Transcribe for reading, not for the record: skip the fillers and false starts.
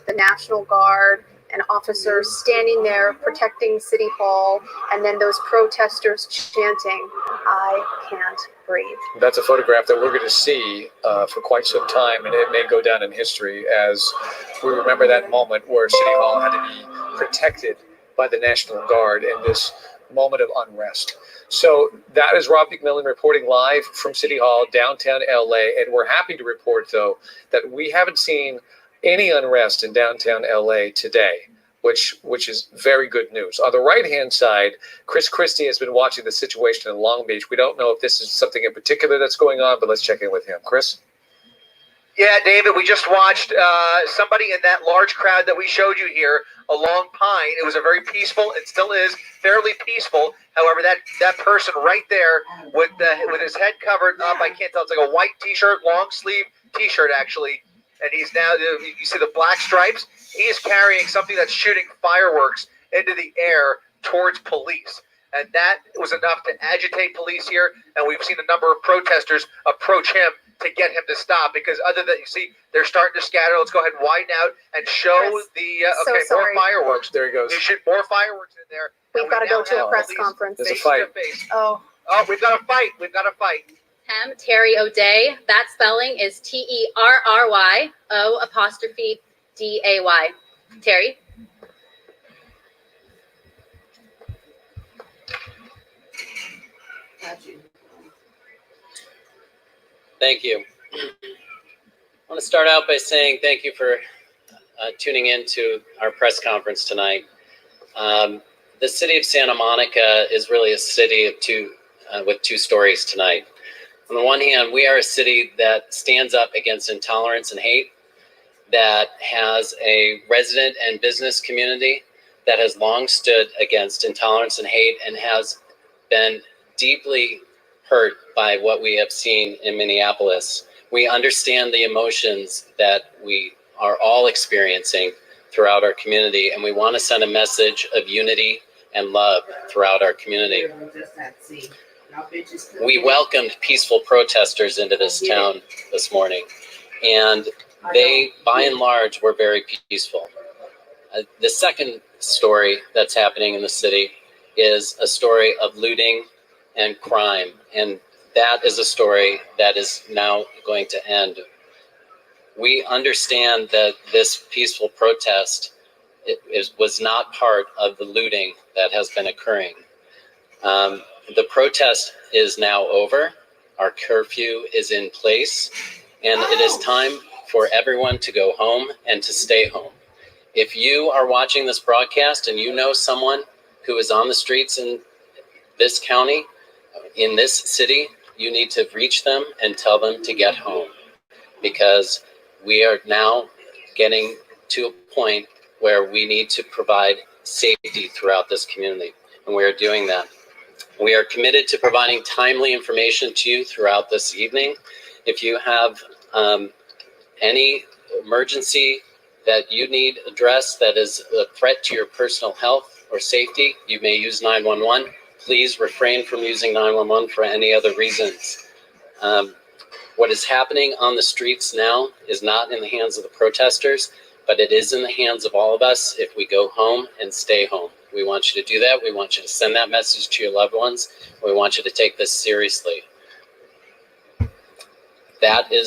the National Guard and officers standing there protecting City Hall, and then those protesters chanting, "I can't breathe." That's a photograph that we're going to see for quite some time, and it may go down in history as we remember that moment where City Hall had to be protected by the National Guard in this moment of unrest. So that is Rob McMillan reporting live from City Hall, downtown LA, and we're happy to report, though, that we haven't seen any unrest in downtown LA today, which is very good news. On the right-hand side, Chris Christie has been watching the situation in Long Beach. We don't know if this is something in particular that's going on, but let's check in with him. Chris? Yeah, David, we just watched somebody in that large crowd that we showed you here along Pine. It was a very peaceful, it still is, fairly peaceful. However, that person right there with his head covered up, I can't tell, it's like a white T-shirt, long sleeve T-shirt actually, and he's now, you see the black stripes? He is carrying something that's shooting fireworks into the air towards police. And that was enough to agitate police here, and we've seen a number of protesters approach him to get him to stop, because other than, you see, they're starting to scatter. Let's go ahead and widen out and show more fireworks. There he goes. They shoot more fireworks in there. We've got to go to a press conference. There's a fight. Oh, we've got a fight. We've got a fight. Terry O'Day. That spelling is TERRYO''DAY. Terry. Thank you. I want to start out by saying thank you for tuning in to our press conference tonight. The city of Santa Monica is really a city of with two stories tonight. On the one hand, we are a city that stands up against intolerance and hate, that has a resident and business community that has long stood against intolerance and hate and has been deeply hurt by what we have seen in Minneapolis. We understand the emotions that we are all experiencing throughout our community, and we want to send a message of unity and love throughout our community. We welcomed peaceful protesters into this town this morning, and they, by and large, were very peaceful. The second story that's happening in the city is a story of looting and crime, and that is a story that is now going to end. We understand that this peaceful protest was not part of the looting that has been occurring. The protest is now over. Our curfew is in place, and it is time for everyone to go home and to stay home. If you are watching this broadcast and you know someone who is on the streets in this county, in this city, you need to reach them and tell them to get home, because we are now getting to a point where we need to provide safety throughout this community, and we are doing that. We are committed to providing timely information to you throughout this evening. If you have any emergency that you need addressed that is a threat to your personal health or safety, you may use 911. Please refrain from using 911 for any other reasons. What is happening on the streets now is not in the hands of the protesters, but it is in the hands of all of us if we go home and stay home. We want you to do that. We want you to send that message to your loved ones. We want you to take this seriously. That is